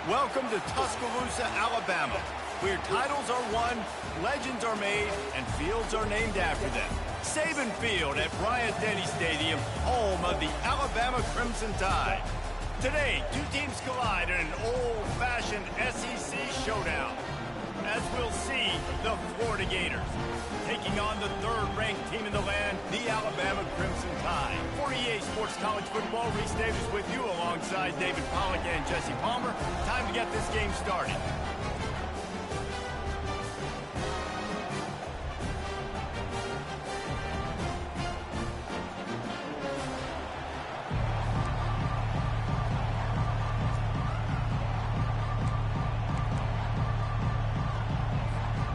Welcome to Tuscaloosa, Alabama, where titles are won, legends are made, and fields are named after them. Saban Field at Bryant-Denny Stadium, home of the Alabama Crimson Tide. Today, two teams collide in an old-fashioned SEC showdown. As we'll see, the Florida Gators taking on the third-ranked team in the land, the Alabama Crimson Tide. For EA Sports College Football, Reese Davis with you alongside David Pollack and Jesse Palmer. Time to get this game started.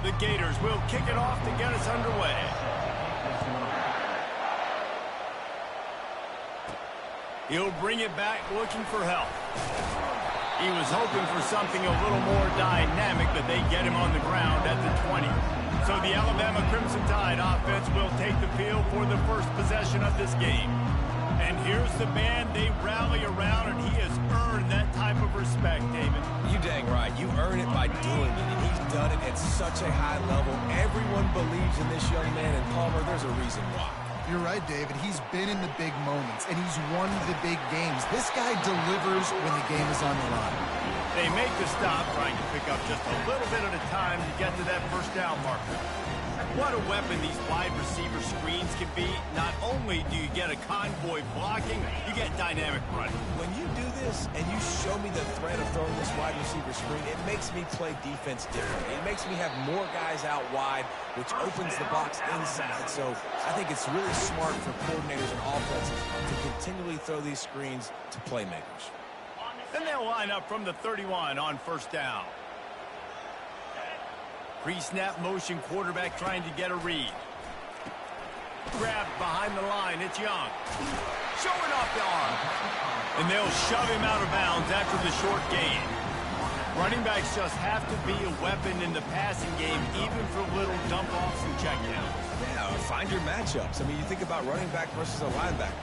The Gators will kick it off to get us underway. He'll bring it back looking for help. He was hoping for something a little more dynamic, but they get him on the ground at the 20. So the Alabama Crimson Tide offense will take the field for the first possession of this game. And here's the band they rally around, and he has earned that type of respect, David. You dang right. You earn it by doing it, and he's done it at such a high level. Everyone believes in this young man, and Palmer, there's a reason why. You're right, David. He's been in the big moments, and he's won the big games. This guy delivers when the game is on the line. They make the stop, trying to pick up just a little bit at a time to get to that first down marker. What a weapon these wide receiver screens can be. Not only do you get a convoy blocking, you get dynamic running. When you do this and you show me the threat of throwing this wide receiver screen, it makes me play defense differently. It makes me have more guys out wide, which opens the box inside. So I think it's really smart for coordinators and offenses to continually throw these screens to playmakers. Then they'll line up from the 31 on first down. Pre-snap motion, quarterback trying to get a read. Grabbed behind the line, it's Young. Showing off the arm. And they'll shove him out of bounds after the short gain. Running backs just have to be a weapon in the passing game, even for little dump-offs and checkdowns. Yeah, find your matchups. I mean, you think about running back versus a linebacker.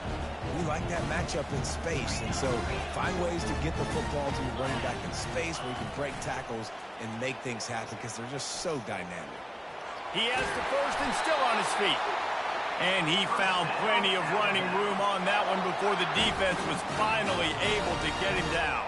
We like that matchup in space, and so find ways to get the football to your running back in space where you can break tackles and make things happen because they're just so dynamic. He has the first and still on his feet. And he found plenty of running room on that one before the defense was finally able to get him down.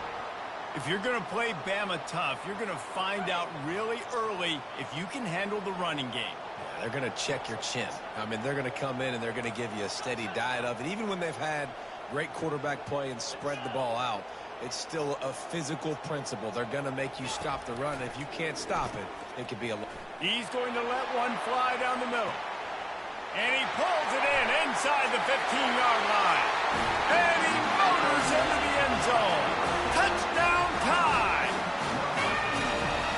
If you're going to play Bama tough, you're going to find out really early if you can handle the running game. They're going to check your chin. I mean, they're going to come in and they're going to give you a steady diet of it. Even when they've had great quarterback play and spread the ball out, it's still a physical principle. They're going to make you stop the run. If you can't stop it, it could be a... He's going to let one fly down the middle. And he pulls it in inside the 15-yard line. And he motors into the end zone. Touchdown Tide!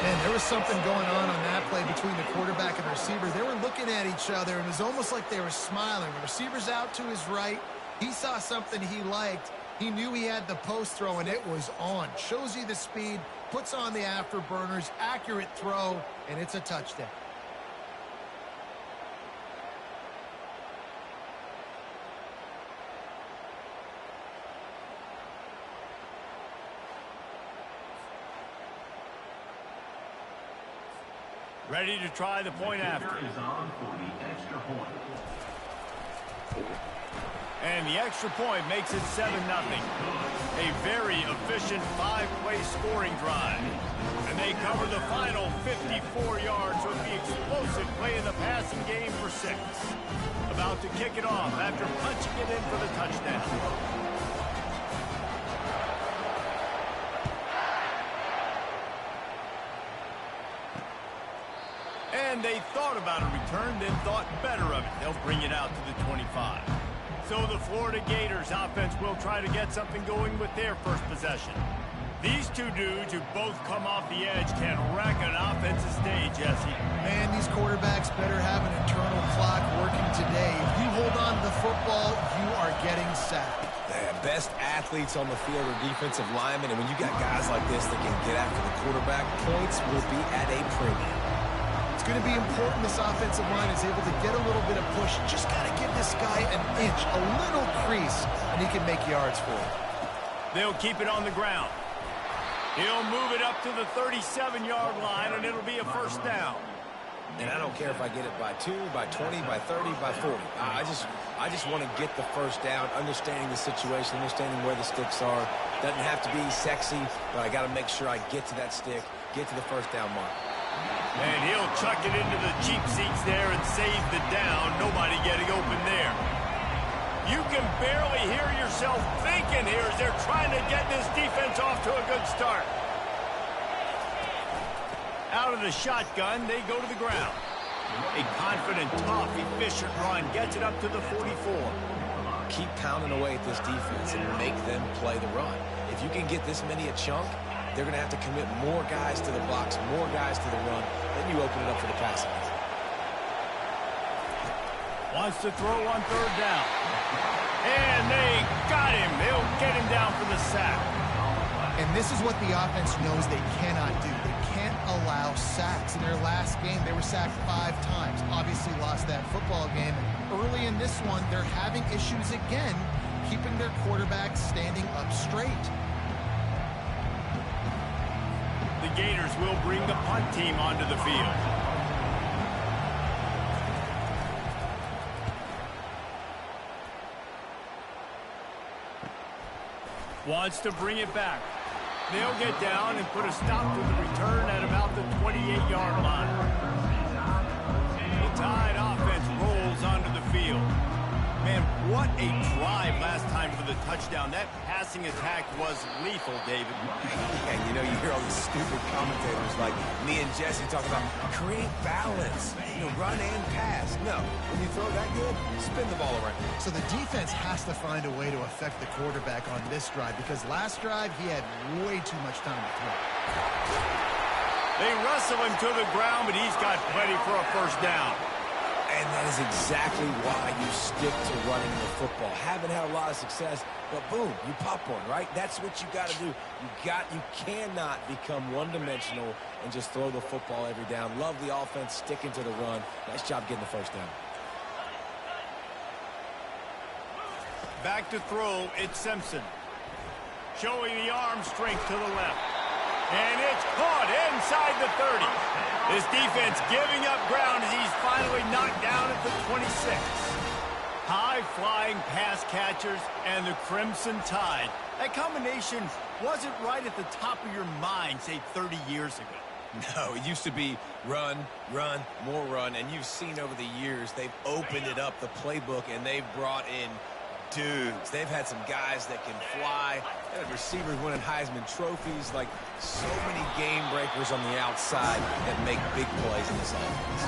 Man, there was something going on that play between the quarterback and the receiver. They were looking at each other, and it was almost like they were smiling. The receiver's out to his right. He saw something he liked. He knew he had the post throw, and it was on. Shows you the speed, puts on the afterburners, accurate throw, and it's a touchdown. Ready to try the point after. And the extra point makes it 7-0. A very efficient 5-play scoring drive. And they cover the final 54 yards with the explosive play in the passing game for 6. About to kick it off after punching it in for the touchdown. And they thought about a return, then thought better of it. They'll bring it out to the 25. So the Florida Gators offense will try to get something going with their first possession. These two dudes who both come off the edge can wreck an offensive stage, Jesse. Man, these quarterbacks better have an internal clock working today. If you hold on to the football, you are getting sacked. The best athletes on the field are defensive linemen, and when you got guys like this that can get after the quarterback, points will be at a premium. It's going to be important this offensive line is able to get a little bit of push. Just got to give this guy an inch, a little crease, and he can make yards for it. They'll keep it on the ground. He'll move it up to the 37-yard line, and it'll be a first down. And I don't care if I get it by 2, by 20, by 30, by 40. I just want to get the first down, understanding the situation, understanding where the sticks are. Doesn't have to be sexy, but I got to make sure I get to that stick, get to the first down mark. And he'll chuck it into the cheap seats there and save the down. Nobody getting open there. You can barely hear yourself thinking here as they're trying to get this defense off to a good start. Out of the shotgun, they go to the ground. A confident, tough, efficient run gets it up to the 44. Keep pounding away at this defense and make them play the run. If you can get this many a chunk, they're going to have to commit more guys to the box, more guys to the run. Then you open it up for the passing game. Wants to throw on third down. And they got him. They'll get him down for the sack. And this is what the offense knows they cannot do. They can't allow sacks. In their last game, they were sacked 5 times. Obviously lost that football game. Early in this one, they're having issues again, keeping their quarterback standing up straight. The Gators will bring the punt team onto the field. Wants to bring it back. They'll get down and put a stop to the return at about the 28-yard line. The Tide offense rolls onto the field. Man, what a drive last time for the touchdown. That passing attack was lethal, David. And you know, you hear all these stupid commentators like me and Jesse talking about create balance, run and pass. No, when you throw that good, spin the ball around. So the defense has to find a way to affect the quarterback on this drive because last drive he had way too much time to throw. They wrestle him to the ground, but he's got plenty for a first down. And that is exactly why you stick to running the football. Haven't had a lot of success, but boom, you pop one, right? That's what you got to do. You cannot become one-dimensional and just throw the football every down. Love the offense, sticking to the run. Nice job getting the first down. Back to throw, it's Simpson. Showing the arm strength to the left. And it's caught inside the 30. This defense giving up ground as he's finally knocked down at the 26. High-flying pass catchers and the Crimson Tide. That combination wasn't right at the top of your mind, say, 30 years ago. No, it used to be run, run, more run, and you've seen over the years they've opened it up, the playbook, and they've brought in dudes. They've had some guys that can fly. They had receivers winning Heisman trophies, like so many game breakers on the outside that make big plays in this offense.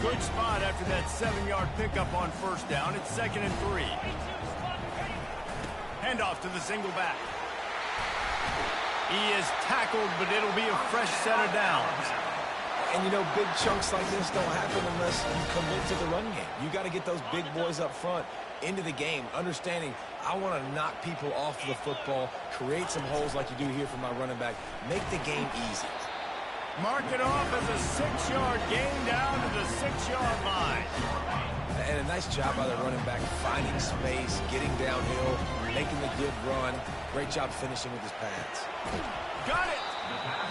Good spot after that 7-yard pickup on first down. It's 2nd and 3. Handoff to the single back. He is tackled, but it'll be a fresh set of downs. And, big chunks like this don't happen unless you commit to the run game. You got to get those big boys up front into the game, understanding I want to knock people off the football, create some holes like you do here for my running back, make the game easy. Mark it off as a 6-yard gain down to the 6-yard line. And a nice job by the running back, finding space, getting downhill, making the good run. Great job finishing with his pads. Got it!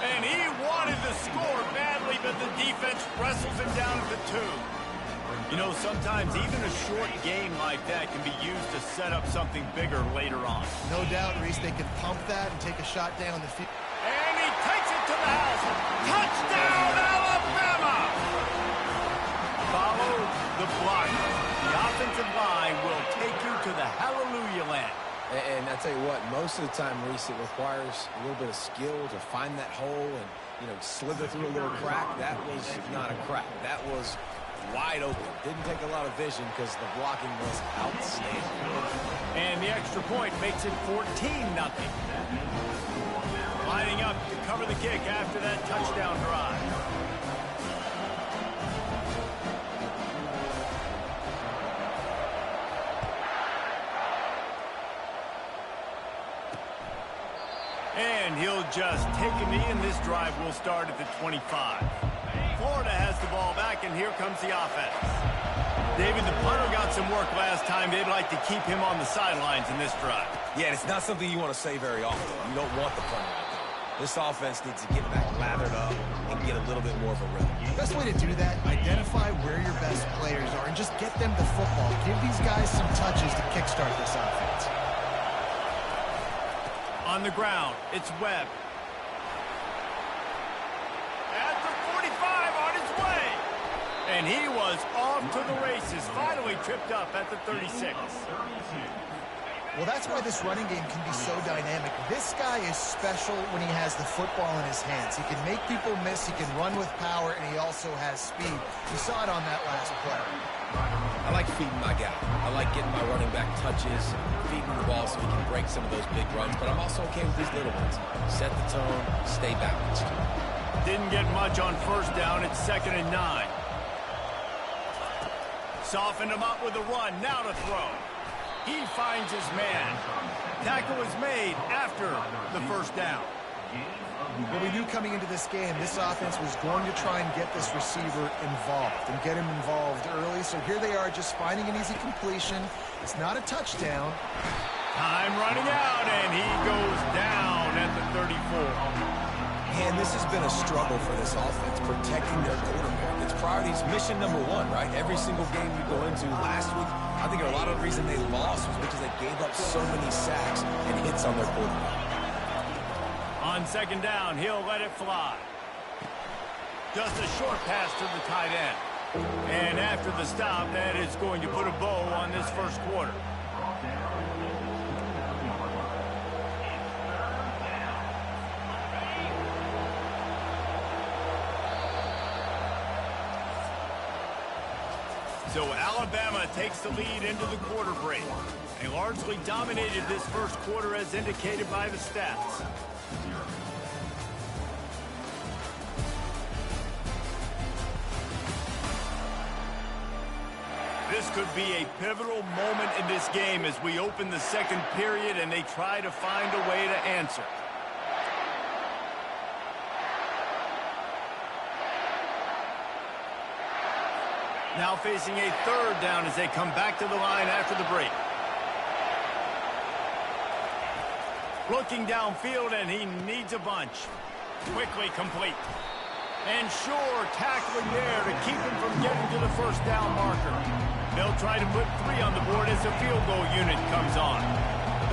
And he wanted the score badly, but the defense wrestles him down at the 2. Sometimes even a short game like that can be used to set up something bigger later on. No doubt, Reese, they can pump that and take a shot down the field. And he takes it to the house. Touchdown, Alabama! Follow the block. The offensive line will take you to the hallelujah land. And I tell you what, most of the time, Reese, it requires a little bit of skill to find that hole and, slither through a little crack. That was not a crack. That was wide open. Didn't take a lot of vision because the blocking was outstanding. And the extra point makes it 14-0. Lining up to cover the kick after that touchdown drive. And he'll just take a knee, and this drive will start at the 25. Florida has the ball back, and here comes the offense. David, the punter got some work last time. They'd like to keep him on the sidelines in this drive. Yeah, it's not something you want to say very often. You don't want the punter out there. This offense needs to get back lathered up and get a little bit more of a rhythm. The best way to do that, identify where your best players are and just get them the football. Give these guys some touches to kickstart this offense. On the ground, it's Webb. At the 45, on his way. And he was off to the races. Finally tripped up at the 36. Well, that's why this running game can be so dynamic. This guy is special when he has the football in his hands. He can make people miss, he can run with power, and he also has speed. You saw it on that last play. I like feeding my guy. I like getting my running back touches, feeding the ball so he can break some of those big runs, but I'm also okay with these little ones. Set the tone, stay balanced. Didn't get much on first down. It's 2nd and 9. Softened him up with a run. Now to throw. He finds his man. Tackle is made after the first down. Well, we knew coming into this game, this offense was going to try and get this receiver involved and get him involved early. So here they are just finding an easy completion. It's not a touchdown. Time running out, and he goes down at the 34. And this has been a struggle for this offense, protecting their quarterback. It's priorities, mission number one, right? Every single game you go into last week, I think a lot of the reason they lost was because they gave up so many sacks and hits on their quarterback. On 2nd down, he'll let it fly. Just a short pass to the tight end. And after the stop, that is going to put a bow on this first quarter. So Alabama takes the lead into the quarter break. They largely dominated this first quarter as indicated by the stats. This could be a pivotal moment in this game as we open the second period and they try to find a way to answer. Now facing a 3rd down as they come back to the line after the break. Looking downfield, and he needs a bunch. Quickly complete. And sure, tackling there to keep him from getting to the first down marker. They'll try to put 3 on the board as the field goal unit comes on.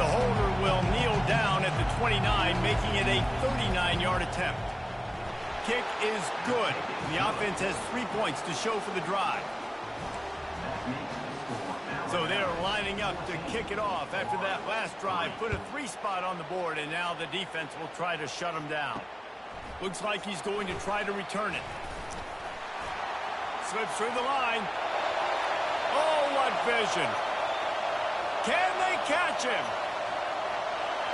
The holder will kneel down at the 29, making it a 39-yard attempt. Kick is good. The offense has 3 points to show for the drive. So they're lining up to kick it off after that last drive. Put a 3 spot on the board, and now the defense will try to shut him down. Looks like he's going to try to return it. Slips through the line. Oh, what vision. Can they catch him?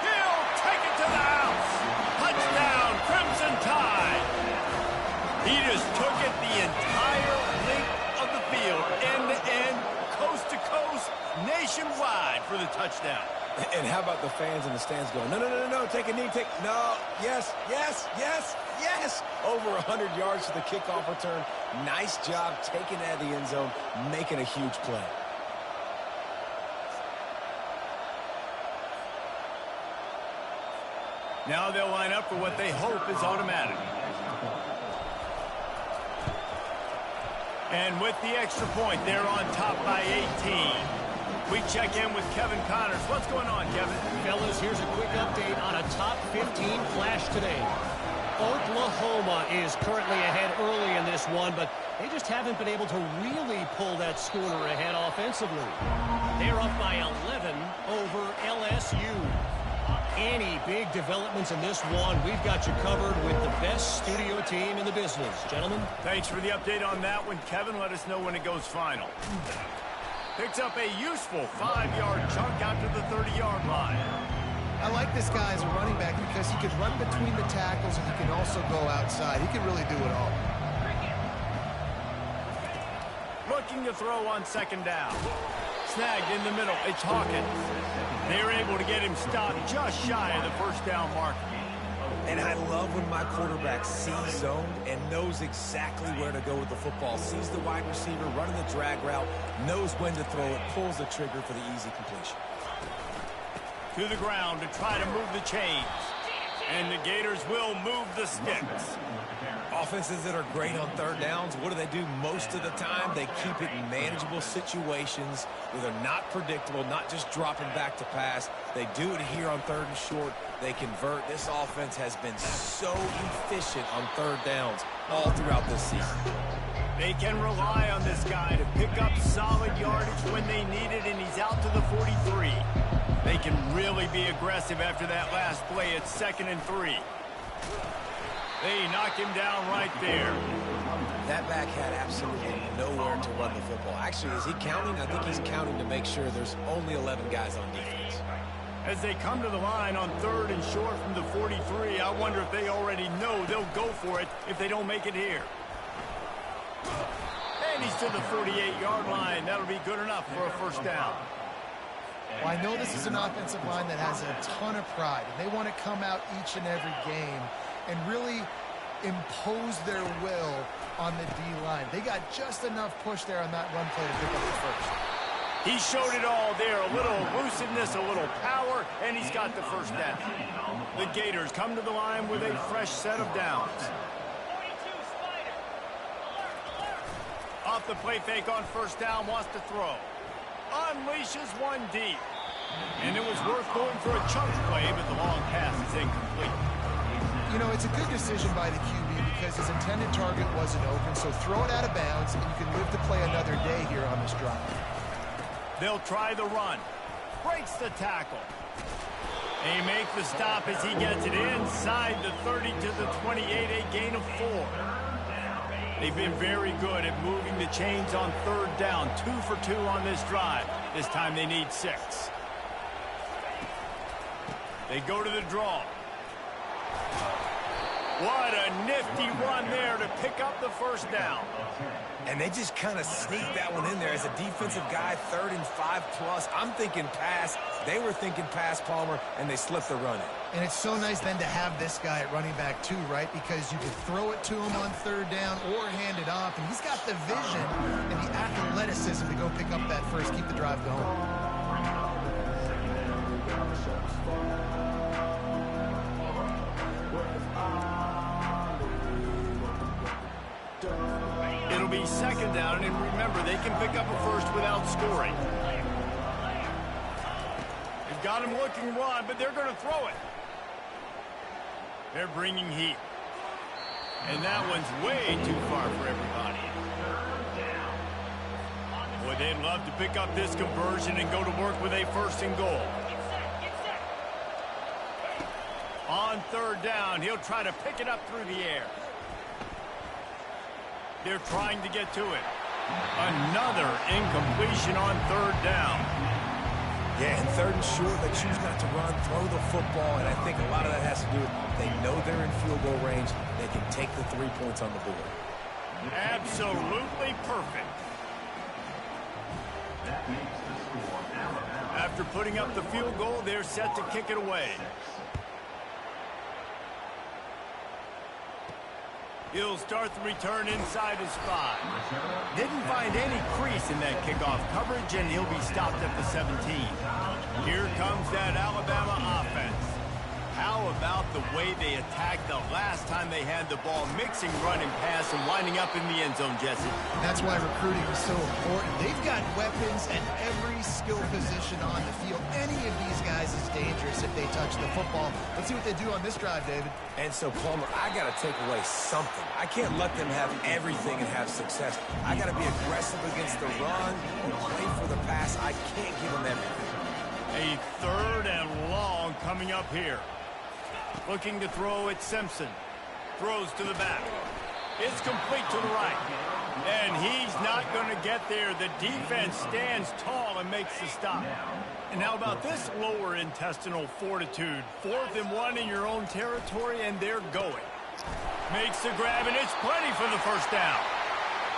He'll take it to the house. Touchdown, Crimson Tide. He just took it the entire length of the field, end-to-end, coast-to-coast, nationwide for the touchdown. And how about the fans in the stands going, no, no, no, no, no, take a knee, no, yes, yes, yes, yes. Over 100 yards to the kickoff return. Nice job taking it out of the end zone, making a huge play. Now they'll line up for what they hope is automatic. And with the extra point, they're on top by 18. We check in with Kevin Connors. What's going on, Kevin? Fellas, here's a quick update on a top 15 flash today. Oklahoma is currently ahead early in this one, but they just haven't been able to really pull that schooner ahead offensively. They're up by 11 over LSU. Any big developments in this one, we've got you covered with the best studio team in the business. Gentlemen? Thanks for the update on that one, Kevin. Let us know when it goes final. Picks up a useful 5-yard chunk out to the 30-yard line. I like this guy as a running back because he can run between the tackles and he can also go outside. He can really do it all. Looking to throw on 2nd down. Snagged in the middle. It's Hawkins. They're able to get him stopped just shy of the first down marker. And I love when my quarterback sees zone and knows exactly where to go with the football. Sees the wide receiver running the drag route, knows when to throw it, pulls the trigger for the easy completion. To the ground to try to move the chains. And the Gators will move the sticks. Offenses that are great on third downs, what do? Most of the time, they keep it in manageable situations where they're not predictable, not just dropping back to pass. They do it here on third and short. They convert. This offense has been so efficient on third downs all throughout this season. They can rely on this guy to pick up solid yardage when they need it, and he's out to the 43. They can really be aggressive after that last play at 2nd and 3. They knock him down right there. That back had absolutely nowhere to run the football. Actually, is he counting? I think he's counting to make sure there's only 11 guys on defense. As they come to the line on 3rd and short from the 43, I wonder if they already know they'll go for it if they don't make it here. And he's to the 48-yard line. That'll be good enough for a first down. Well, I know this is an offensive line that has a ton of pride, and they want to come out each and every game and really impose their will on the D-line. They got just enough push there on that run play to pick up the first. He showed it all there, a little elusiveness, a little power, and he's got the first down. The Gators come to the line with a fresh set of downs. Off the play fake on first down, wants to throw. Unleashes one deep. And it was worth going for a chunk play, but the long pass is incomplete. You know, it's a good decision by the QB because his intended target wasn't open, so throw it out of bounds, and you can live to play another day here on this drive. They'll try the run. Breaks the tackle. They make the stop as he gets it inside the 30 to the 28, a gain of 4. They've been very good at moving the chains on third down. 2 for 2 on this drive. This time they need 6. They go to the draw. What a nifty run there to pick up the first down. And they just kind of sneaked that one in there as a defensive guy, 3rd and 5+. I'm thinking pass. They were thinking pass, Palmer, and they slipped the run in. And it's so nice then to have this guy at running back too, right? Because you can throw it to him on third down or hand it off. And he's got the vision and the athleticism to go pick up that first, keep the drive going. It'll be 2nd down, and remember, they can pick up a first without scoring. They've got him looking run, but they're going to throw it. They're bringing heat. And that one's way too far for everybody. Boy, they'd love to pick up this conversion and go to work with a 1st and goal. On 3rd down, he'll try to pick it up through the air. They're trying to get to it. Another incompletion on 3rd down. Yeah, and 3rd and short, they choose not to run, throw the football, and I think a lot of that has to do with they know they're in field goal range. They can take the 3 points on the board. Absolutely perfect. After putting up the field goal, they're set to kick it away. He'll start the return inside his 5. Didn't find any crease in that kickoff coverage, and he'll be stopped at the 17. Here comes that Alabama offense. How about the way they attacked the last time they had the ball, mixing run and pass and winding up in the end zone, Jesse? That's why recruiting is so important. They've got weapons at every skill position on the field. Any of these guys is dangerous if they touch the football. Let's see what they do on this drive, David. And so, Palmer, I got to take away something. I can't let them have everything and have success. I got to be aggressive against the run or play for the pass. I can't give them everything. A 3rd and long coming up here. Looking to throw at Simpson. Throws to the back. It's complete to the right. And he's not going to get there. The defense stands tall and makes the stop. And how about this lower intestinal fortitude? 4th and 1 in your own territory, and they're going. Makes the grab, and it's plenty for the first down.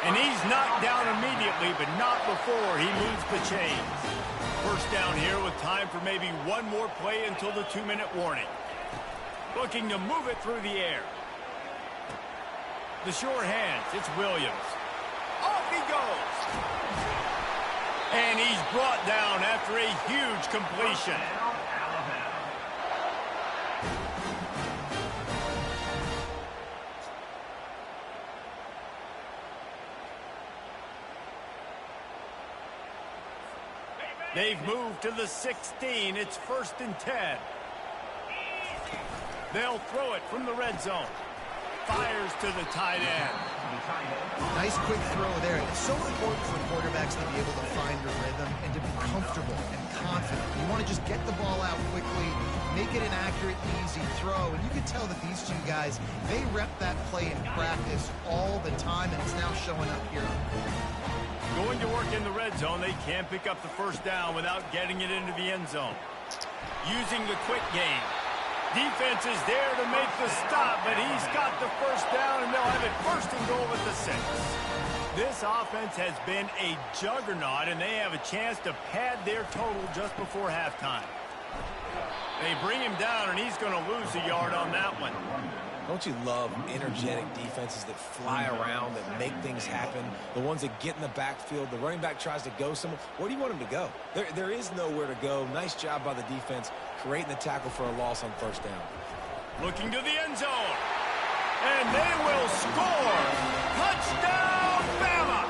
And he's knocked down immediately, but not before he moves the chains. First down here with time for maybe one more play until the 2-minute warning. Looking to move it through the air. The sure hands, it's Williams. Off he goes. And he's brought down after a huge completion. They've moved to the 16. It's 1st and 10. They'll throw it from the red zone. Fires to the tight end. Nice quick throw there. It's so important for quarterbacks to be able to find a rhythm and to be comfortable and confident. You want to just get the ball out quickly, make it an accurate, easy throw. And you can tell that these two guys, they rep that play in practice all the time, and it's now showing up here. Going to work in the red zone, they can't pick up the first down without getting it into the end zone. Using the quick game. Defense is there to make the stop, but he's got the first down, and they'll have it 1st and goal at the 6. This offense has been a juggernaut, and they have a chance to pad their total just before halftime. They bring him down, and he's going to lose a yard on that one. Don't you love energetic defenses that fly around, that make things happen? The ones that get in the backfield, the running back tries to go somewhere. Where do you want him to go? There is nowhere to go. Nice job by the defense, creating the tackle for a loss on 1st down. Looking to the end zone. And they will score. Touchdown, Bama!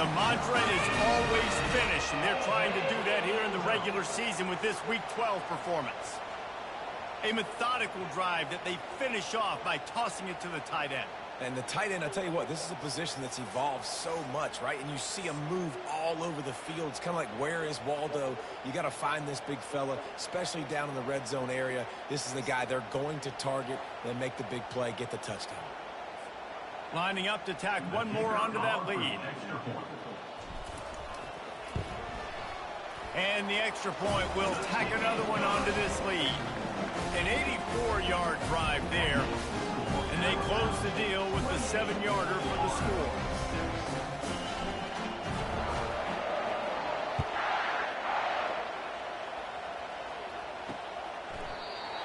The mantra is always finish, and they're trying to do that here in the regular season with this Week 12 performance. A methodical drive that they finish off by tossing it to the tight end. And the tight end, I tell you what, this is a position that's evolved so much, right? And you see him move all over the field. It's kind of like, where is Waldo? You got to find this big fella, especially down in the red zone area. This is the guy they're going to target, then make the big play, get the touchdown. Lining up to tack one more onto that lead. And the extra point will tack another one onto this lead. An 84-yard drive there. And they close the deal with the 7-yarder for the score.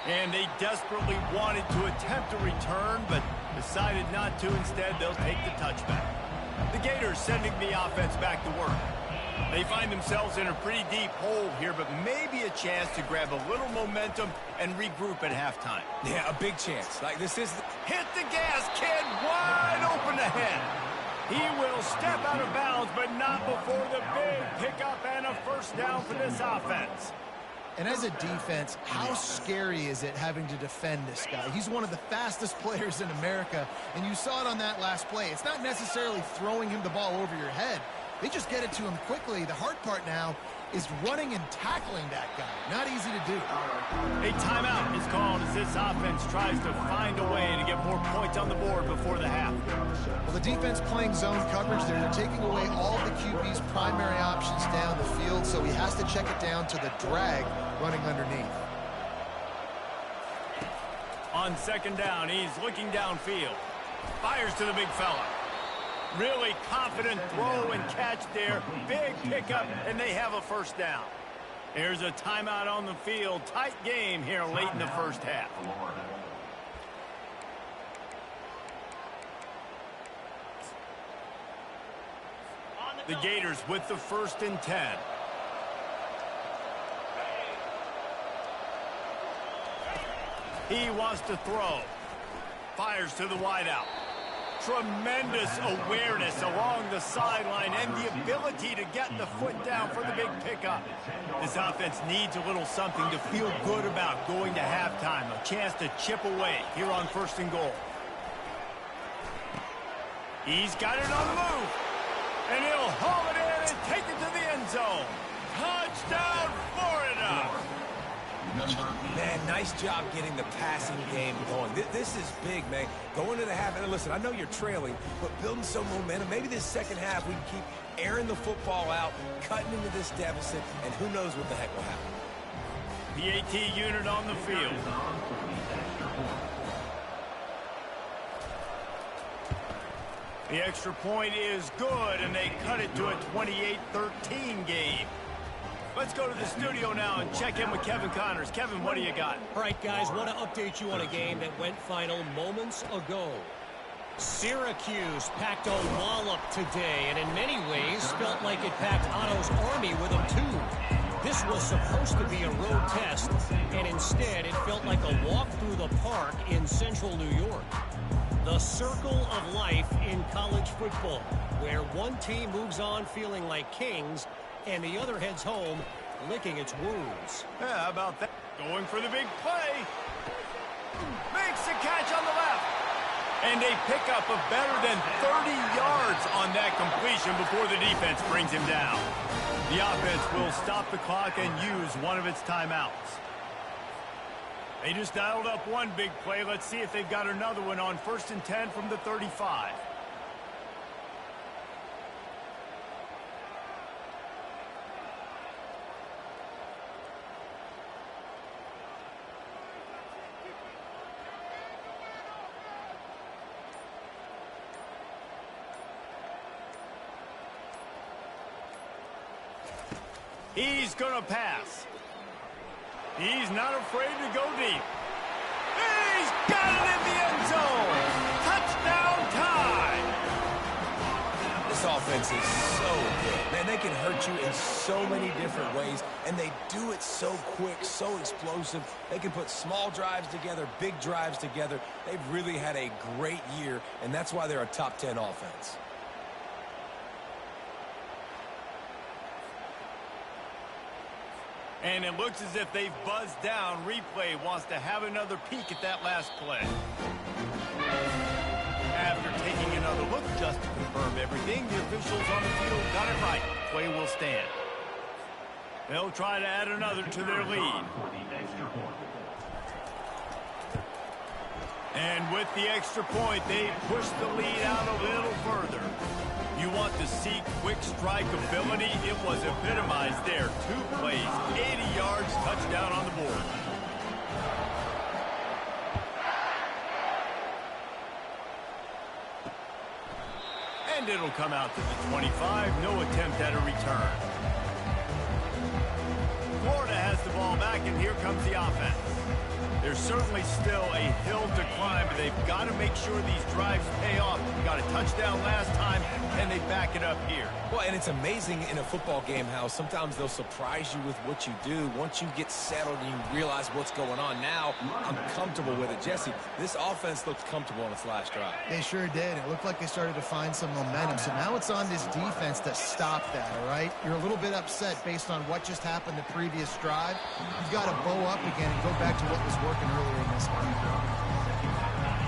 And they desperately wanted to attempt a return, but decided not to. Instead, they'll take the touchback. The Gators sending the offense back to work. They find themselves in a pretty deep hole here, but maybe a chance to grab a little momentum and regroup at halftime. Yeah, a big chance. Like, this is... Hit the gas, kid! Wide open ahead. He will step out of bounds, but not before the big pickup and a 1st down for this offense. And as a defense, how scary is it having to defend this guy? He's one of the fastest players in America, and you saw it on that last play. It's not necessarily throwing him the ball over your head. They just get it to him quickly. The hard part now is running and tackling that guy. Not easy to do. A timeout is called as this offense tries to find a way to get more points on the board before the half. Well, the defense playing zone coverage there. They're taking away all the QB's primary options down the field, so he has to check it down to the drag running underneath. On 2nd down, he's looking downfield. Fires to the big fella. Really confident throw and catch there. Big pickup, and they have a 1st down. There's a timeout on the field. Tight game here late in the first half. The Gators with the 1st and 10. He wants to throw. Fires to the wideout. Tremendous awareness along the sideline and the ability to get the foot down for the big pickup. This offense needs a little something to feel good about going to halftime. A chance to chip away here on 1st and goal. He's got it on the move. And he'll haul it in and take it to the end zone. Touchdown, Florida! Man, nice job getting the passing game going. This is big, man. Going to the half, and listen, I know you're trailing, but building some momentum. Maybe this second half we can keep airing the football out, cutting into this deficit, and who knows what the heck will happen. The AT unit on the field. The extra point is good, and they cut it to a 28-13 game. Let's go to the studio now and check in with Kevin Connors. Kevin, what do you got? All right, guys, want to update you on a game that went final moments ago. Syracuse packed a wallop today, and in many ways felt like it packed Otto's Army with them, too. This was supposed to be a road test, and instead it felt like a walk through the park in central New York. The circle of life in college football, where one team moves on feeling like kings, and the other heads home licking its wounds. Yeah, how about that? Going for the big play. Makes the catch on the left. And a pickup of better than 30 yards on that completion before the defense brings him down. The offense will stop the clock and use one of its timeouts. They just dialed up one big play. Let's see if they've got another one on 1st and 10 from the 35. He's going to pass. He's not afraid to go deep. He's got it in the end zone. Touchdown time. This offense is so good. Man, they can hurt you in so many different ways, and they do it so quick, so explosive. They can put small drives together, big drives together. They've really had a great year, and that's why they're a top 10 offense. And it looks as if they've buzzed down. Replay wants to have another peek at that last play. After taking another look just to confirm everything, the officials on the field got it right. Play will stand. They'll try to add another to their lead. And with the extra point, they push the lead out a little further. You want to see quick strike ability? It was epitomized there. 2 plays, 80 yards, touchdown on the board. And it'll come out to the 25. No attempt at a return. Florida has the ball back, and here comes the offense. There's certainly still a hill to climb, but they've got to make sure these drives pay off. Got a touchdown last time, and they back it up here. Well, and it's amazing in a football game how sometimes they'll surprise you with what you do. Once you get settled and you realize what's going on, now I'm comfortable with it. Jesse, this offense looked comfortable on its last drive. They sure did. It looked like they started to find some momentum. So now it's on this defense to stop that, all right? You're a little bit upset based on what just happened the previous drive. You've got to bow up again and go back to what was working earlier in this game.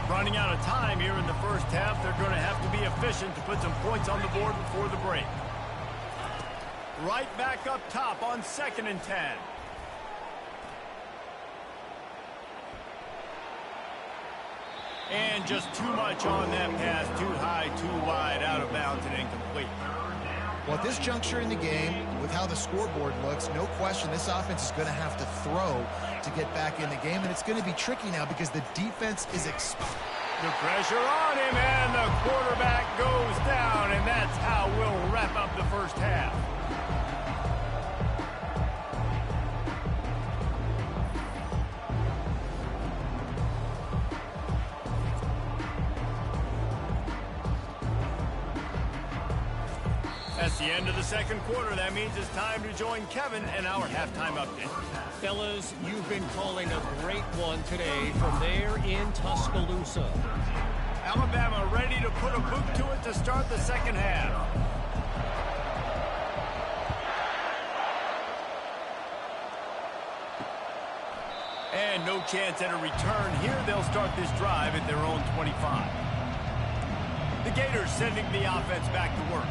Running out of time here in the first half. They're going to have to be efficient to put some points on the board before the break. Right back up top on 2nd and 10. And just too much on that pass. Too high, too wide, out of bounds and incomplete. Well, at this juncture in the game, with how the scoreboard looks, no question this offense is going to have to throw to get back in the game, and it's going to be tricky now because the defense is exposed. The pressure on him, and the quarterback goes down, and that's how we'll wrap up the first half. That's the end of the second quarter. That means it's time to join Kevin and our halftime update. Fellas, you've been calling a great one today from there in Tuscaloosa. Alabama ready to put a boot to it to start the second half. And no chance at a return here. They'll start this drive at their own 25. The Gators sending the offense back to work.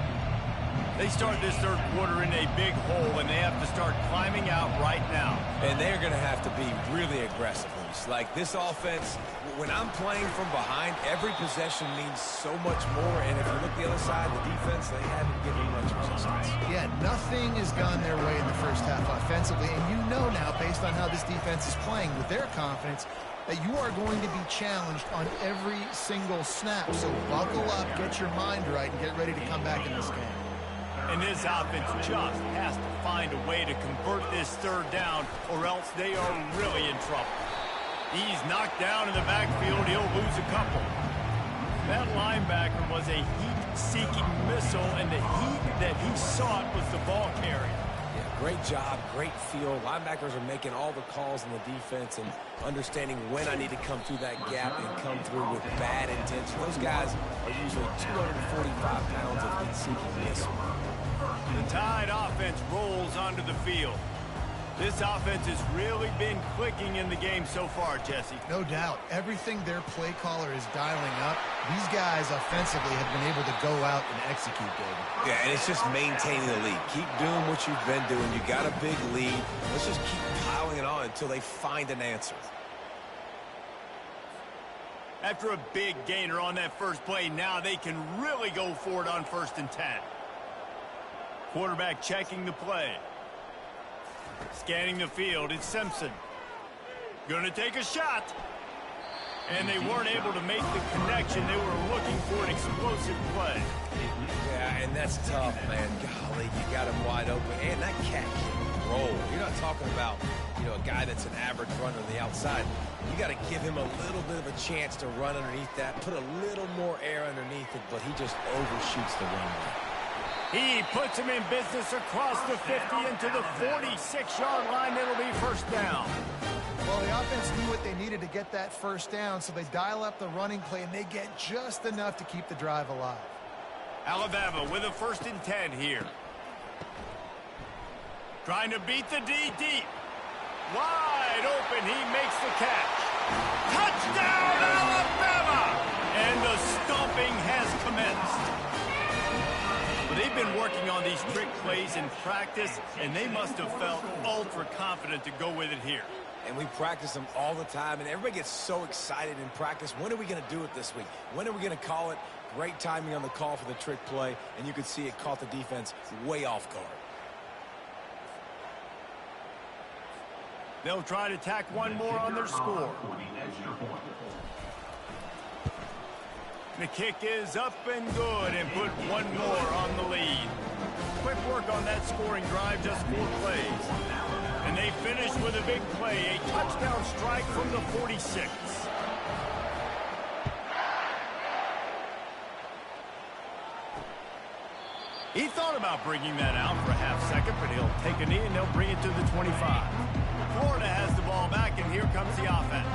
They start this third quarter in a big hole, and they have to start climbing out right now. And they're going to have to be really aggressive. Like this offense, when I'm playing from behind, every possession means so much more. And if you look the other side, the defense, they haven't given much resistance. Yeah, nothing has gone their way in the first half offensively. And you know now, based on how this defense is playing with their confidence, that you are going to be challenged on every single snap. So buckle up, get your mind right, and get ready to come back in this game. And this offense just has to find a way to convert this third down, or else they are really in trouble. He's knocked down in the backfield. He'll lose a couple. That linebacker was a heat-seeking missile, and the heat that he sought was the ball carrier. Yeah, great job, great feel. Linebackers are making all the calls in the defense and understanding when I need to come through that gap and come through with bad intention. Those guys are usually 245 pounds of heat-seeking missile. The Tide offense rolls onto the field. This offense has really been clicking in the game so far, Jesse. No doubt. Everything their play caller is dialing up, these guys offensively have been able to go out and execute, David. Yeah, and it's just maintaining the lead. Keep doing what you've been doing. You got a big lead. Let's just keep piling it on until they find an answer. After a big gainer on that first play, now they can really go for it on 1st and 10. Quarterback checking the play. Scanning the field, it's Simpson. Gonna take a shot. And they weren't able to make the connection. They were looking for an explosive play. Yeah, and that's tough, man. Golly, you got him wide open. And that cat can roll. You're not talking about, a guy that's an average runner on the outside. You got to give him a little bit of a chance to run underneath that, put a little more air underneath it, but he just overshoots the runway. He puts him in business across the 50 into the 46-yard line. It'll be 1st down. Well, the offense knew what they needed to get that 1st down, so they dial up the running play, and they get just enough to keep the drive alive. Alabama with a 1st and 10 here. Trying to beat the D deep. Wide open, he makes the catch. Touchdown, Alabama! And the stomping has commenced. They've been working on these trick plays in practice, and they must have felt ultra confident to go with it here. And we practice them all the time, and everybody gets so excited in practice. When are we going to do it this week? When are we going to call it? Great timing on the call for the trick play, and you could see it caught the defense way off guard. They'll try to tack one more on their score. The kick is up and good, and put one more on the lead. Quick work on that scoring drive, just 4 plays. And they finish with a big play, a touchdown strike from the 46. He thought about bringing that out for a half-second, but he'll take a knee and they'll bring it to the 25. Florida has the ball back, and here comes the offense.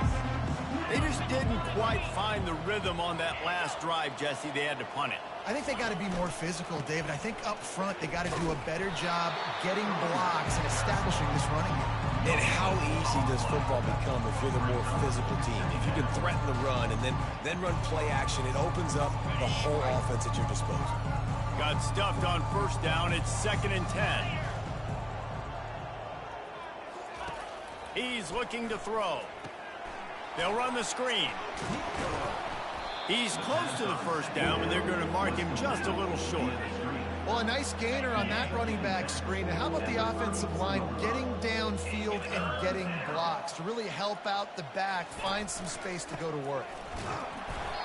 They just didn't quite find the rhythm on that last drive, Jesse. They had to punt it. I think they got to be more physical, David. I think up front they got to do a better job getting blocks and establishing this running game. And how easy does football become if you're the more physical team? If you can threaten the run and then run play action, it opens up the whole offense at your disposal. Got stuffed on 1st down. It's 2nd and 10. He's looking to throw. They'll run the screen. He's close to the 1st down, but they're going to mark him just a little short. Well, a nice gainer on that running back screen. And how about the offensive line getting downfield and getting blocks to really help out the back, find some space to go to work?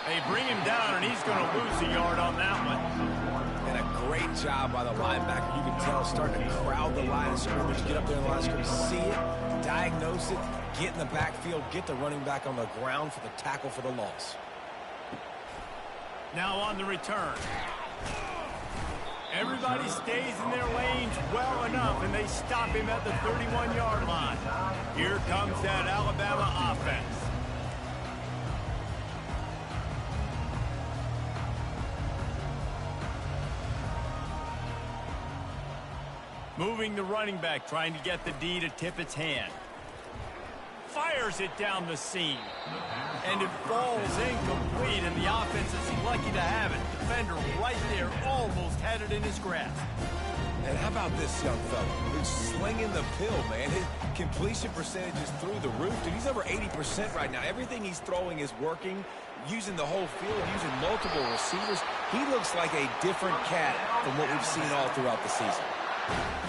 They bring him down, and he's going to lose a yard on that one. And a great job by the linebacker. You can tell starting to crowd the line of scrimmage, get up there in the line of scrimmage, see it, diagnose it, get in the backfield, get the running back on the ground for the tackle for the loss. Now on the return. Everybody stays in their lanes well enough, and they stop him at the 31-yard line. Here comes that Alabama offense. Moving the running back, trying to get the D to tip its hand. Fires it down the seam. And it falls incomplete, and the offense is lucky to have it. Defender right there almost had it in his grasp. And how about this young fella who's slinging the pill, man? His completion percentage is through the roof. Dude, he's over 80% right now. Everything he's throwing is working, using the whole field, using multiple receivers. He looks like a different cat from what we've seen all throughout the season.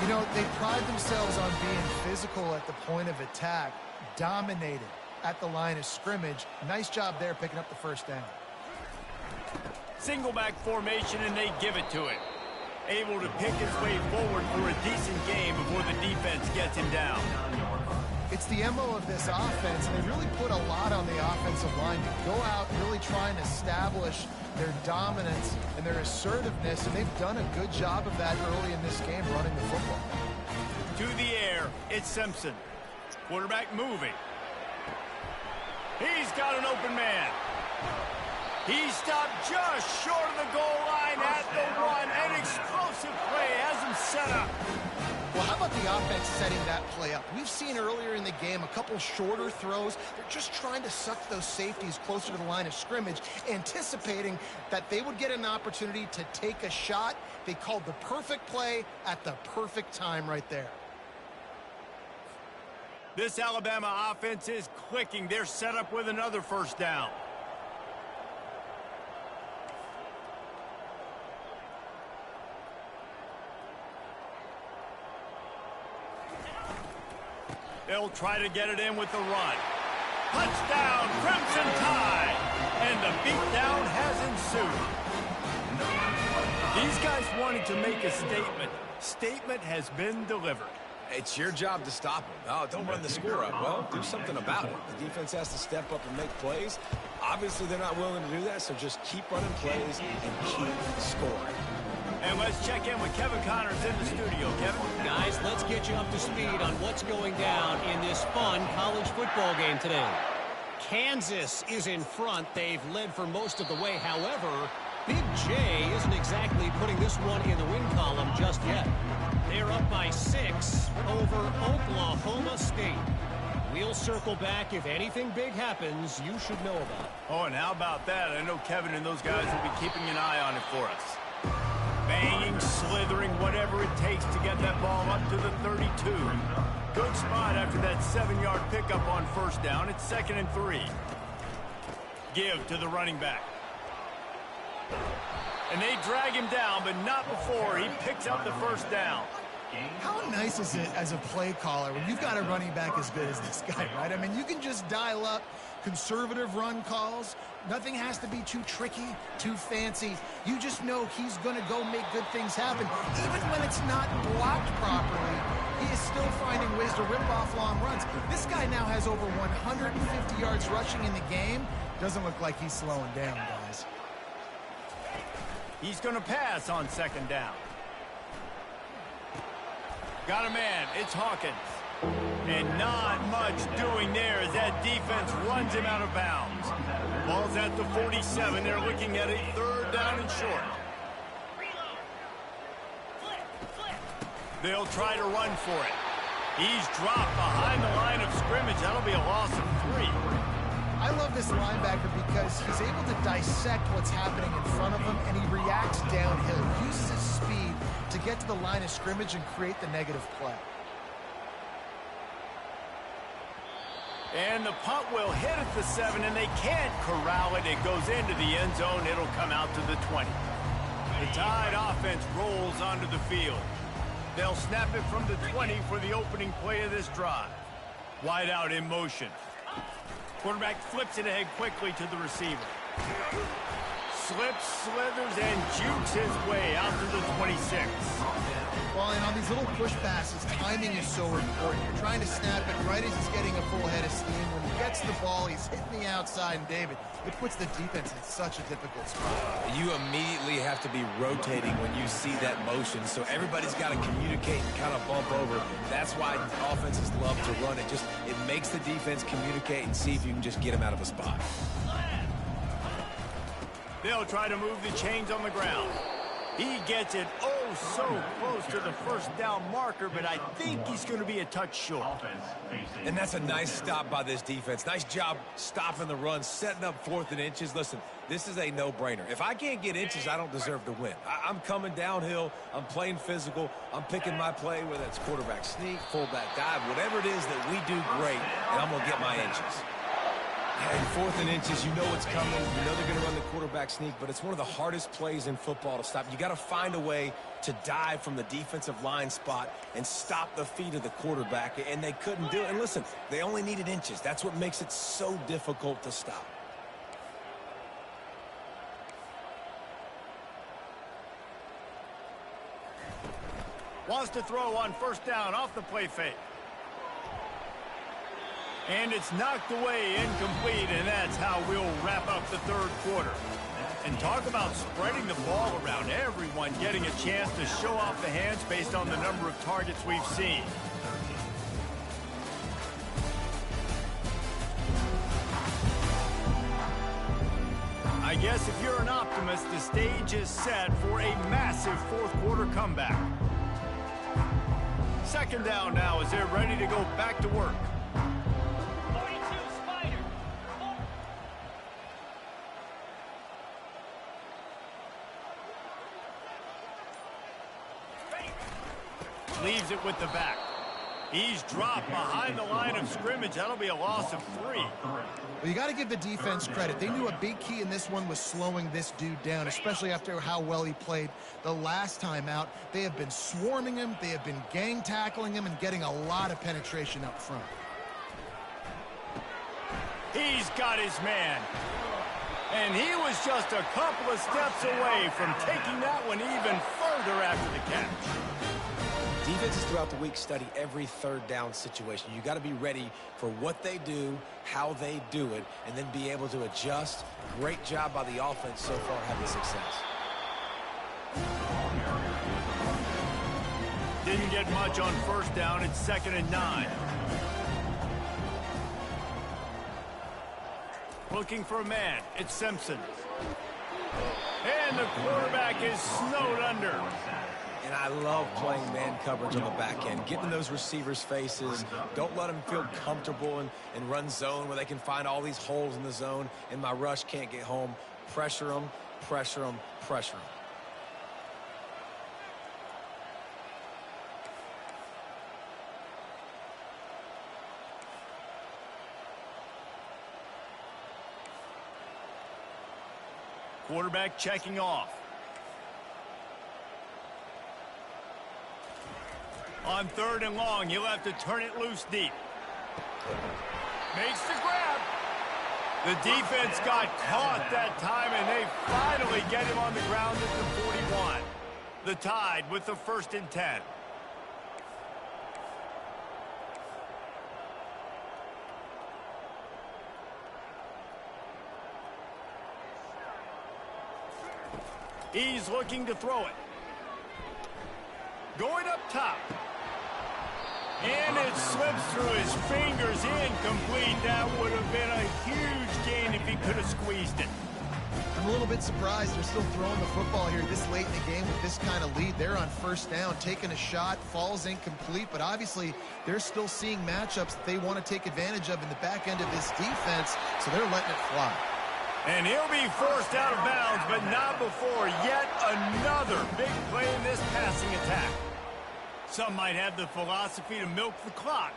You know, they pride themselves on being physical at the point of attack, dominated at the line of scrimmage. Nice job there picking up the 1st down. Single back formation, and they give it to him. able to pick his way forward for a decent game before the defense gets him down. It's the MO of this offense, and they really put a lot on the offensive line to go out and really try and establish their dominance and their assertiveness, and they've done a good job of that early in this game running the football. To the air, it's Simpson. Quarterback moving. He's got an open man. He stopped just short of the goal line at the 1. An explosive play has him set up. Well, how about the offense setting that play up? We've seen earlier in the game a couple shorter throws. They're just trying to suck those safeties closer to the line of scrimmage, anticipating that they would get an opportunity to take a shot. They called the perfect play at the perfect time right there. This Alabama offense is clicking. They're set up with another first down. They'll try to get it in with the run. Touchdown, Crimson Tide! And the beatdown has ensued. These guys wanted to make a statement. Statement has been delivered. It's your job to stop them. Oh, don't run the score up. Well, do something about it. The defense has to step up and make plays. Obviously, they're not willing to do that, so just keep running plays and keep scoring. And let's check in with Kevin Connors in the studio. Kevin? Guys, let's get you up to speed on what's going down in this fun college football game today. Kansas is in front. They've led for most of the way. However, Big J isn't exactly putting this one in the win column just yet. They're up by 6 over Oklahoma State. We'll circle back. If anything big happens, you should know about it. Oh, and how about that? I know Kevin and those guys will be keeping an eye on it for us. Banging, slithering, whatever it takes to get that ball up to the 32. Good spot after that 7-yard pickup on first down. It's 2nd and 3. Give to the running back. And they drag him down, but not before he picks up the first down. How nice is it as a play caller when you've got a running back as good as this guy, right? I mean, you can just dial up conservative run calls. Nothing has to be too tricky, too fancy. You just know he's going to go make good things happen. Even when it's not blocked properly, he is still finding ways to rip off long runs. This guy now has over 150 yards rushing in the game. Doesn't look like he's slowing down, guys. He's going to pass on 2nd down. Got a man. It's Hawkins. And not much doing there as that defense runs him out of bounds. Ball's at the 47. They're looking at a 3rd down and short. They'll try to run for it. He's dropped behind the line of scrimmage. That'll be a loss of 3. I love this linebacker because he's able to dissect what's happening in front of him, and he reacts downhill. He uses his speed to get to the line of scrimmage and create the negative play. And the punt will hit at the 7, and they can't corral it. It goes into the end zone. It'll come out to the 20. The Tide offense rolls onto the field. They'll snap it from the 20 for the opening play of this drive. Wide out in motion. Quarterback flips it ahead quickly to the receiver. Slips, slithers, and jukes his way out to the 26. Well, and on these little push passes, timing is so important. You're trying to snap it right as he's getting a full head of steam. When he gets the ball, he's hitting the outside, and David, it puts the defense in such a difficult spot. You immediately have to be rotating when you see that motion, so everybody's got to communicate and kind of bump over. That's why offenses love to run it. It makes the defense communicate and see if you can just get him out of a spot. They'll try to move the chains on the ground. He gets it so close to the first down marker, but I think he's going to be a touch short. And that's a nice stop by this defense. Nice job stopping the run, setting up 4th and inches. Listen, this is a no-brainer. If I can't get inches, I don't deserve to win. I'm coming downhill. I'm playing physical. I'm picking my play, whether it's quarterback sneak, fullback dive, whatever it is that we do great, and I'm going to get my inches. And 4th and inches, you know what's coming. You know they're going to run the quarterback sneak, but it's one of the hardest plays in football to stop. You got to find a way to dive from the defensive line spot and stop the feet of the quarterback, and they couldn't do it. And listen, they only needed inches. That's what makes it so difficult to stop. Wants to throw on first down off the play fake. And it's knocked away, incomplete, and that's how we'll wrap up the third quarter. And talk about spreading the ball around, everyone getting a chance to show off the hands based on the number of targets we've seen. I guess if you're an optimist, the stage is set for a massive fourth quarter comeback. Second down now as they're ready to go back to work. 42, Spider. Leaves it with the back. He's dropped behind the line of scrimmage. That'll be a loss of 3. Well, you got to give the defense credit. They knew a big key in this one was slowing this dude down, especially after how well he played the last time out. They have been swarming him. They have been gang tackling him and getting a lot of penetration up front. He's got his man. And he was just a couple of steps away from taking that one even further after the catch. Defenses throughout the week study every third down situation. You got to be ready for what they do, how they do it, and then be able to adjust. Great job by the offense so far having success. Didn't get much on first down. It's 2nd and 9. Looking for a man. It's Simpson. And the quarterback is snowed under. And I love playing man coverage on the back end, getting in those receivers' faces. Don't let them feel comfortable and run zone where they can find all these holes in the zone and my rush can't get home. Pressure them, pressure them, pressure them. Quarterback checking off. On 3rd and long, he'll have to turn it loose deep. Makes the grab. The defense got caught that time, and they finally get him on the ground at the 41. The Tide with the 1st and 10. He's looking to throw it. Going up top. And it slips through his fingers, incomplete. That would have been a huge gain if he could have squeezed it. I'm a little bit surprised they're still throwing the football here this late in the game with this kind of lead. They're on first down, taking a shot, falls incomplete, but obviously they're still seeing matchups that they want to take advantage of in the back end of this defense, so they're letting it fly. And he'll be forced out of bounds, but not before yet another big play in this passing attack. Some might have the philosophy to milk the clock.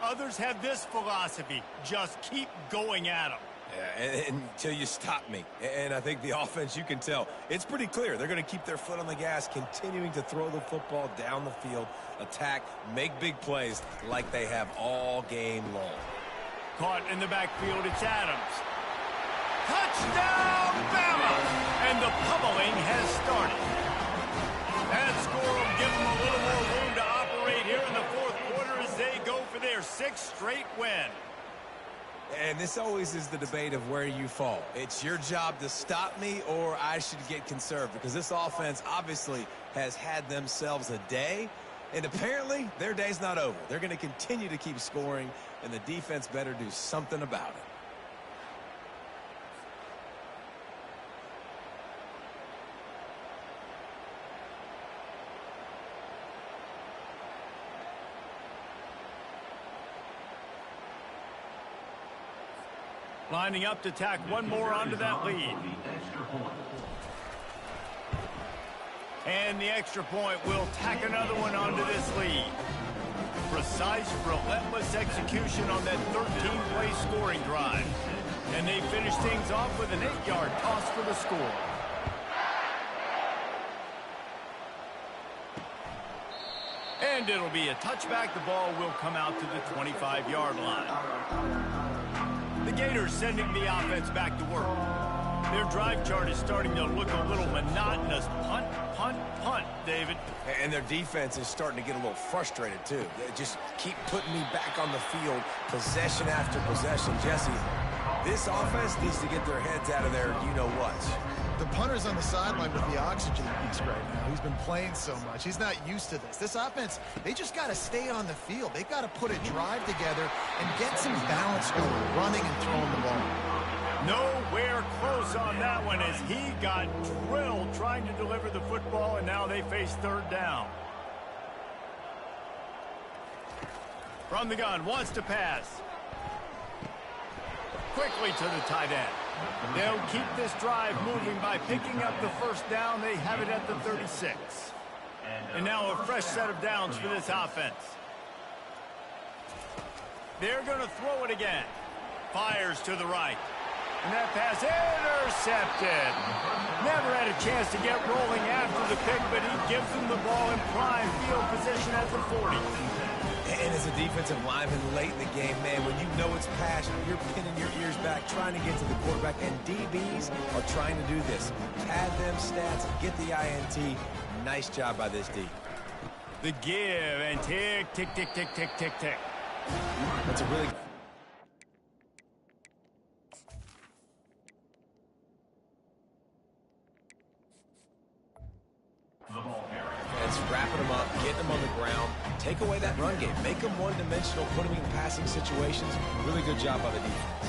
Others have this philosophy, just keep going at them. Yeah, until you stop me. And I think the offense, you can tell, it's pretty clear. They're going to keep their foot on the gas, continuing to throw the football down the field, attack, make big plays like they have all game long. Caught in the backfield, it's Adams. Touchdown, Bama! And the pummeling has started. That score will give them a little more room to operate here in the fourth quarter as they go for their 6th straight win. And this always is the debate of where you fall. It's your job to stop me or I should get conserved, because this offense obviously has had themselves a day, and apparently their day's not over. They're going to continue to keep scoring, and the defense better do something about it. Lining up to tack one more onto that lead. And the extra point will tack another one onto this lead. Precise, relentless execution on that 13-play scoring drive. And they finish things off with an 8-yard toss for the score. And it'll be a touchback. The ball will come out to the 25-yard line. The Gators sending the offense back to work. Their drive chart is starting to look a little monotonous. Punt, punt, punt, David. And their defense is starting to get a little frustrated, too. They just keep putting me back on the field, possession after possession. Jesse, this offense needs to get their heads out of their you-know-what. The punter's on the sideline with the oxygen mask right now. He's been playing so much. He's not used to this. This offense, they just got to stay on the field. They've got to put a drive together and get some balance going, running and throwing the ball. Nowhere close on that one as he got drilled trying to deliver the football, and now they face third down. From the gun, wants to pass. Quickly to the tight end. They'll keep this drive moving by picking up the first down. They have it at the 36. And now a fresh set of downs for this offense. They're going to throw it again. Fires to the right. And that pass intercepted. Never had a chance to get rolling after the pick, but he gives them the ball in prime field position at the 40. And as a defensive lineman late in the game, man, when you know it's passion, you're pinning your ears back, trying to get to the quarterback, and DBs are trying to do this. Pad them stats, get the INT. Nice job by this D. The give, and tick, tick, tick, tick, tick, tick, tick. That's a really... It's wrapping them up, getting them on the ground, take away that run game, make them one-dimensional, put them in passing situations. Really good job by the defense.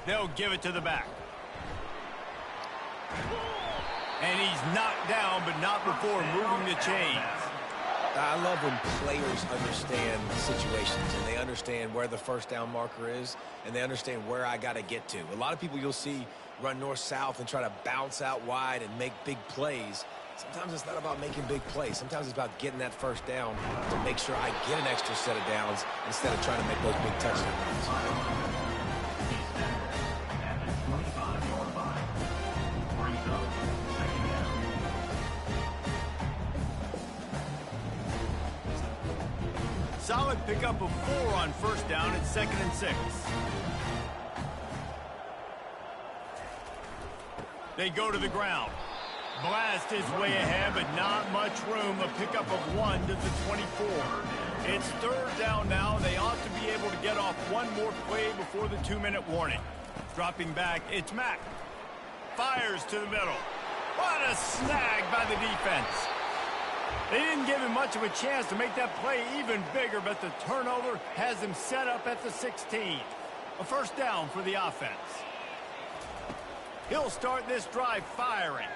They'll give it to the back. And he's knocked down, but not before moving the chains. I love when players understand situations and they understand where the first down marker is and they understand where I got to get to. A lot of people you'll see run north-south and try to bounce out wide and make big plays. Sometimes it's not about making big plays. Sometimes it's about getting that first down to make sure I get an extra set of downs instead of trying to make those big touchdown runs. Solid pickup of 4 on first down at 2nd and 6. They go to the ground. Blast his way ahead, but not much room. A pickup of 1 to the 24. It's third down now. They ought to be able to get off one more play before the 2-minute warning. Dropping back, it's Mack. Fires to the middle. What a snag by the defense. They didn't give him much of a chance to make that play even bigger, but the turnover has him set up at the 16. A first down for the offense. He'll start this drive firing.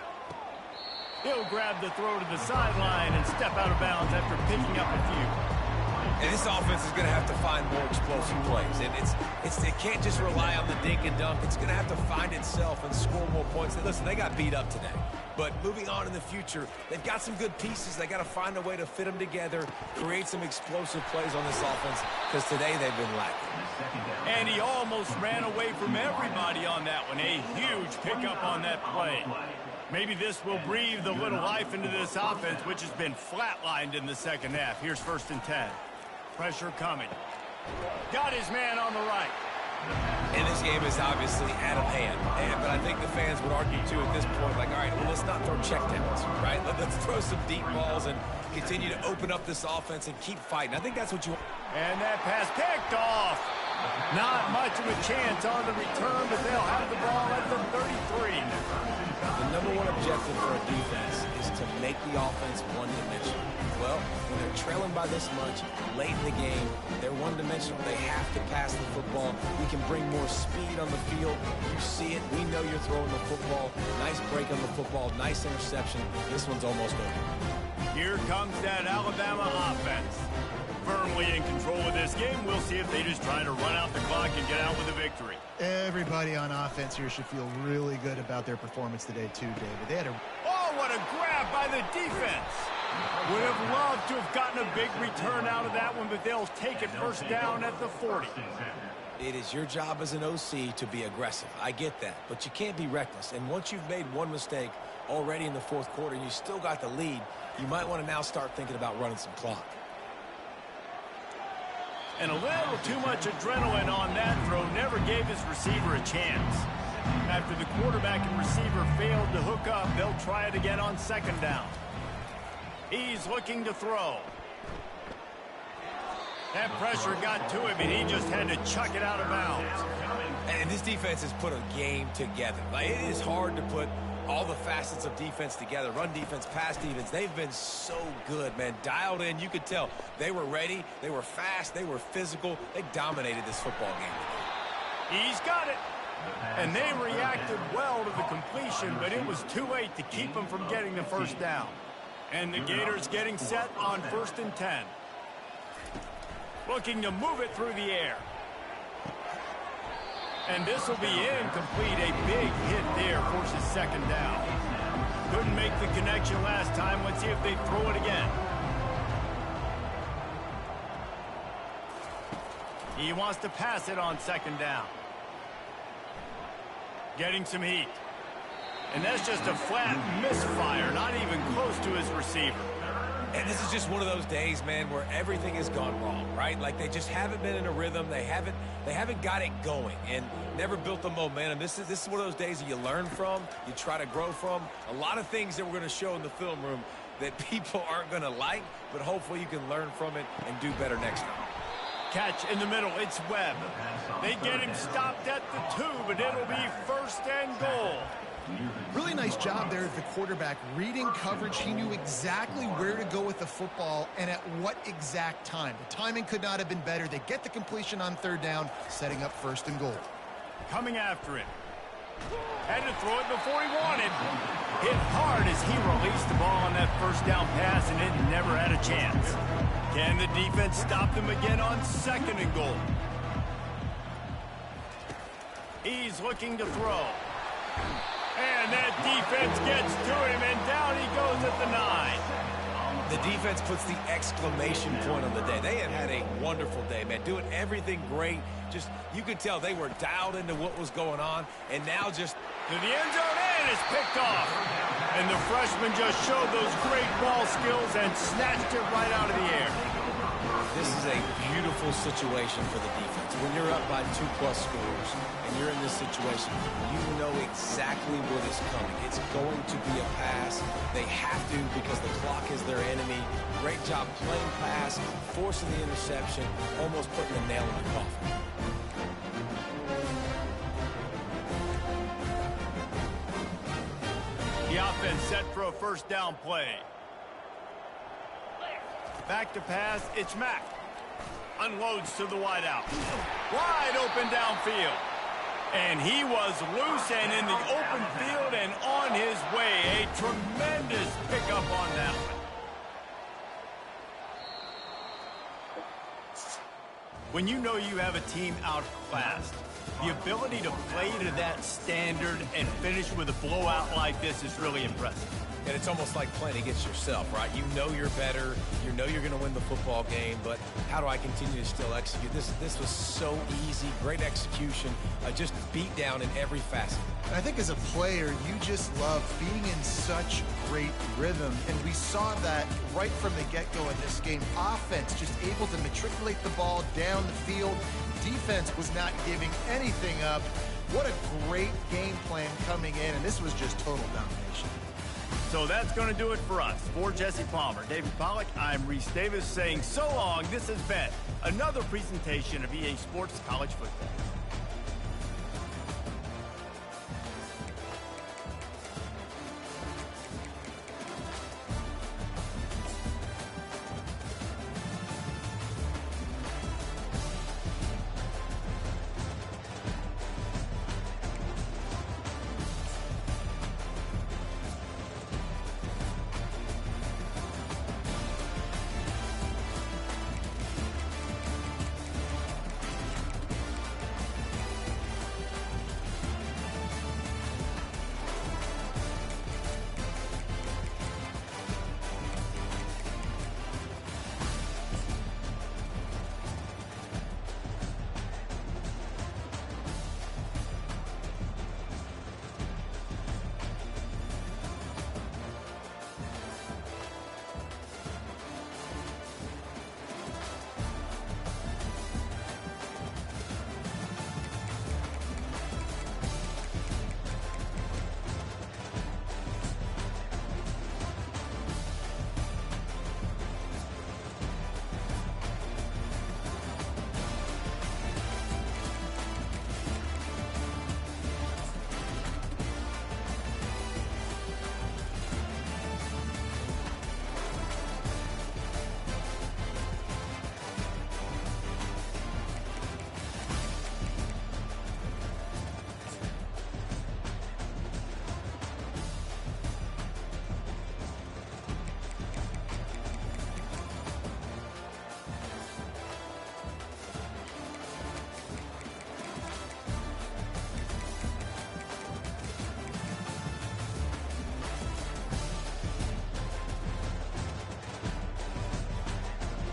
He'll grab the throw to the sideline and step out of bounds after picking up a few. And this offense is going to have to find more explosive plays. And it can't just rely on the dink and dunk. It's going to have to find itself and score more points. And listen, they got beat up today. But moving on in the future, they've got some good pieces. They got to find a way to fit them together, create some explosive plays on this offense, because today they've been lacking. And he almost ran away from everybody on that one. A huge pickup on that play. Maybe this will breathe a little life into this offense, which has been flatlined in the second half. Here's 1st and 10. Pressure coming. Got his man on the right. And this game is obviously out of hand. But I think the fans would argue, too, at this point, like, all right, well, let's not throw checkdowns, right? Let's throw some deep balls and continue to open up this offense and keep fighting. I think that's what you want. And that pass picked off. Not much of a chance on the return, but they'll have the ball at the 33. The number one objective for a defense is to make the offense one-dimensional. Well, when they're trailing by this much, late in the game, they're one-dimensional. They have to pass the football. We can bring more speed on the field. You see it. We know you're throwing the football. Nice break on the football. Nice interception. This one's almost over. Here comes that Alabama offense. Firmly in control of this game. We'll see if they just try to run out the clock and get out with a victory. Everybody on offense here should feel really good about their performance today, too, David. They had a... Oh, what a grab by the defense. Would have loved to have gotten a big return out of that one, but they'll take it first down at the 40. It is your job as an OC to be aggressive. I get that, but you can't be reckless. And once you've made one mistake already in the fourth quarter and you still got the lead, you might want to now start thinking about running some clock. And a little too much adrenaline on that throw never gave his receiver a chance. After the quarterback and receiver failed to hook up, they'll try it again on second down. He's looking to throw. That pressure got to him, and he just had to chuck it out of bounds. And this defense has put a game together. Like, it is hard to put all the facets of defense together. Run defense, pass defense. They've been so good, man. Dialed in. You could tell they were ready. They were fast. They were physical. They dominated this football game. He's got it. And they reacted well to the completion, but it was too late to keep them from getting the first down. And the Gators getting set on 1st and 10. Looking to move it through the air. And this will be incomplete. A big hit there forces second down. Couldn't make the connection last time. Let's see if they throw it again. He wants to pass it on second down. Getting some heat. And that's just a flat misfire, not even close to his receiver. And this is just one of those days, man, where everything has gone wrong, right? Like, they just haven't been in a rhythm. They haven't got it going and never built the momentum. This is one of those days that you learn from, you try to grow from. A lot of things that we're going to show in the film room that people aren't going to like, but hopefully you can learn from it and do better next time. Catch in the middle. It's Webb. They get him stopped at the 2, but it'll be 1st and goal. Really nice job there at the quarterback. Reading coverage, he knew exactly where to go with the football and at what exact time. The timing could not have been better. They get the completion on 3rd down, setting up 1st and goal. Coming after it. Had to throw it before he wanted. Hit hard as he released the ball on that 1st down pass, and it never had a chance. Can the defense stop them again on 2nd and goal? He's looking to throw. And that defense gets to him, and down he goes at the 9. The defense puts the exclamation point on the day. They have had a wonderful day, man, doing everything great. Just, you could tell they were dialed into what was going on, and now just to the end zone, and it's picked off. And the freshman just showed those great ball skills and snatched it right out of the air. This is a beautiful situation for the defense. When you're up by 2+ scores and you're in this situation, you know exactly what is coming. It's going to be a pass. They have to because the clock is their enemy. Great job playing pass, forcing the interception, almost putting a nail in the coffin. The offense set for a 1st down play. Back to pass, it's Mack. Unloads to the wideout. Wide open downfield. And he was loose and in the open field and on his way. A tremendous pickup on that one. When you know you have a team outclassed, the ability to play to that standard and finish with a blowout like this is really impressive. And it's almost like playing against yourself, right? You know you're better. You know you're going to win the football game, but how do I continue to still execute? This was so easy. Great execution. Just beat down in every facet. And I think as a player, you just love being in such great rhythm. And we saw that right from the get-go in this game. Offense just able to matriculate the ball down the field. Defense was not giving anything up. What a great game plan coming in, and this was just total domination. So that's going to do it for us. For Jesse Palmer, David Pollack, I'm Reese Davis saying so long. This has been another presentation of EA Sports College Football.